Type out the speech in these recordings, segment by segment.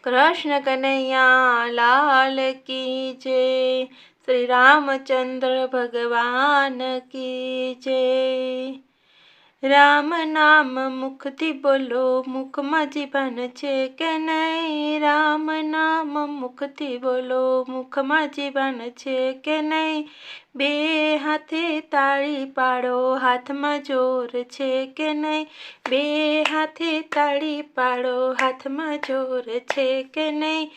कृष्ण कन्हैया लाल की जय। श्री रामचंद्र भगवान की जय। राम नाम मुखથી બોલો મુખમાં જીભન છે કે નહીં। રામ નામ મુખથી બોલો મુખમાં જીભન છે કે નહીં। બે હાથે તાળી પાડો હાથમાં જોર છે કે નહીં। બે હાથે તાળી પાડો હાથમાં જોર છે કે નહીં।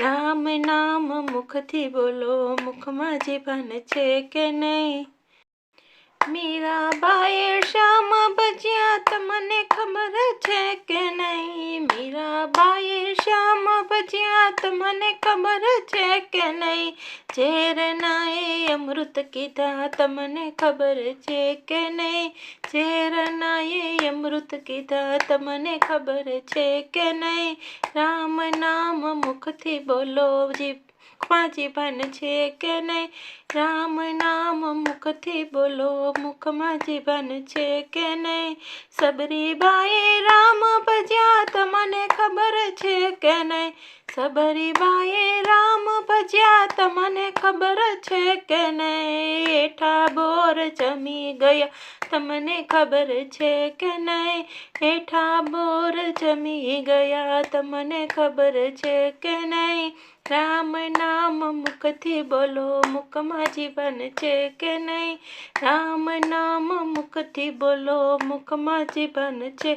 રામ નામ મુખથી બોલો મુખમાં જીભન છે કે નહીં। મીરાબાઈએ શ્યામ ભજ્યા તમને ખબર છે કે નહીં। મીરાબાઈએ શ્યામ ભજ્યા તમને ખબર છે કે નહીં। ઝેરનાએ અમૃત કીધા તમને ખબર છે કે નહીં। ઝેરનાએ અમૃત કીધા તમને ખબર છે કે નહીં। રામ નામ મુખથી બોલો મુખમાં જીભન છે કે નહીં। રામ નામ મુખથી બોલો મુખમાં જીભન છે કે નહીં। સબરીબાઈએ રામ ભજ્યા તમને ખબર છે કે નહીં। સબરીબાઈએ રામ ભજ્યા તમને ખબર છે કે નહીં। હેઠા બોર જમી ગયા તમને ખબર છે કે નહીં। હેઠા બોર જમી ગયા તમને ખબર છે કે નહીં। રામ નામ મુખથી બોલો મુખમાં જીભન છે કે નહીં। રામ નામ મુખથી બોલો મુખમાં જીભન છે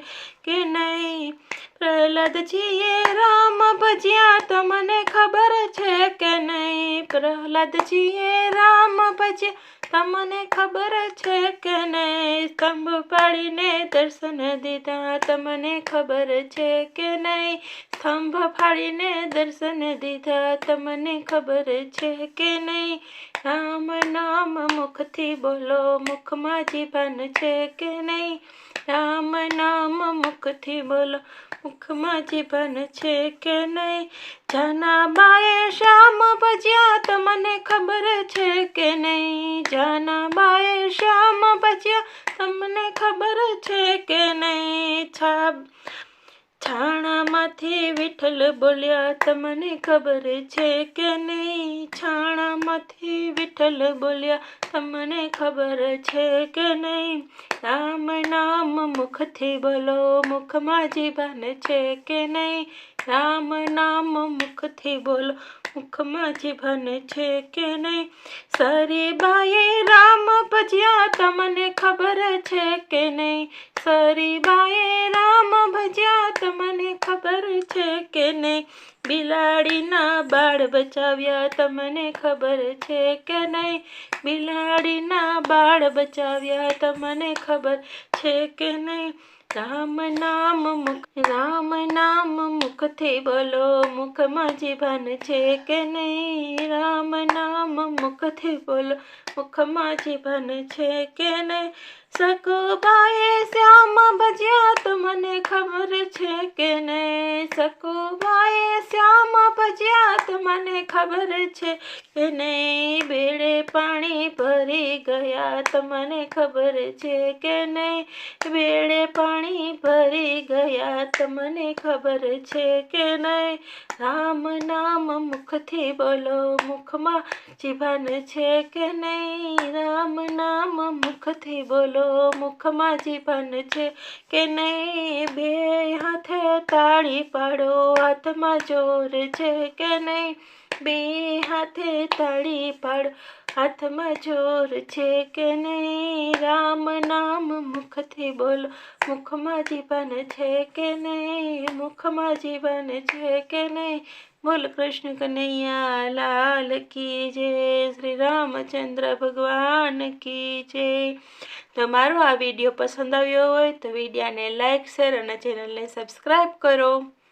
કે નહીં। પ્રહલાદજીએ રામ ભજ્યા તમને ખબર છે કે નહીં। પ્રહલાદજીએ રામ ભજ્યા તમને ખબર છે કે નહીં। સ્તંભ પાડીને દર્શન દીધા તમને ખબર છે કે નહીં। સ્તંભ ફાડીને દર્શન દીધા તમને ખબર છે કે નહીં। રામ નામ મુખથી બોલો મુખમાં જીભન છે કે નહીં। રામ નામ મુખથી બોલો મુખમાં જીભન છે કે નહીં। જાનાબાએ શ્યામ ભજ્યા તમને ખબર છે કે નહીં। જાનાબાએ શ્યામ ભજ્યા તમને ખબર છે કે નહીં। છાણામાંથી વિઠ્ઠલ બોલ્યા તમને ખબર છે કે નહીં। છાણામાંથી વિઠ્ઠલ બોલ્યા તમને ખબર છે કે નહીં। રામ નામ મુખથી બોલો મુખમાં જીભન છે કે નહીં। રામ નામ મુખથી બોલો મુખમાં જીભન છે કે નહીં। સરીબાઈએ રામ ભજ્યા તમને ખબર છે કે નહીં। સરીબાએ રામ ભજ્યા તમને ખબર છે કે નહીં। બિલાડીના બાળ બચાવ્યા તમને ખબર છે કે નહીં। બિલાડીના બાળ બચાવ્યા તમને ખબર છે કે નહીં। રામ નામ મુખથી બોલો મુખમાં જીભન છે કે નહીં। રામ નામ મુખથી બોલો મુખમાં જીભન છે કે નહીં। સકુબાએ શ્યામ ભજ્યા તમને ખબર છે કે નહીં। સકુબાએ શ્યામ ભજ્યા તમને ખબર છે કે નહીં। બેડે પાણી ભરી ગયા તમને ખબર છે કે નહીં। બેડે પાણી ભરી ગયા તમને ખબર છે કે નહીં। રામ નામ મુખથી બોલો મુખમાં જીભન છે કે નહીં। રામ નામ મુખથી બોલો મુખમાં જીભન છે કે નહીં। બે હાથે તાળી પાડો હાથમાં જોર છે કે નહીં। બે હાથે તાળી પાડો હાથમાં જોર છે કે નહીં। રામ નામ મુખથી બોલો મુખમાં જીભન છે કે નહીં। મુખમાં જીભન છે કે નહીં। બોલ કૃષ્ણ કનૈયા લાલ કી જય। શ્રી રામચંદ્ર ભગવાન કી જય। તમારો આ વિડીયો પસંદ આવ્યો હોય તો વિડીયોને લાઈક શેર અને ચેનલને સબસ્ક્રાઈબ કરો।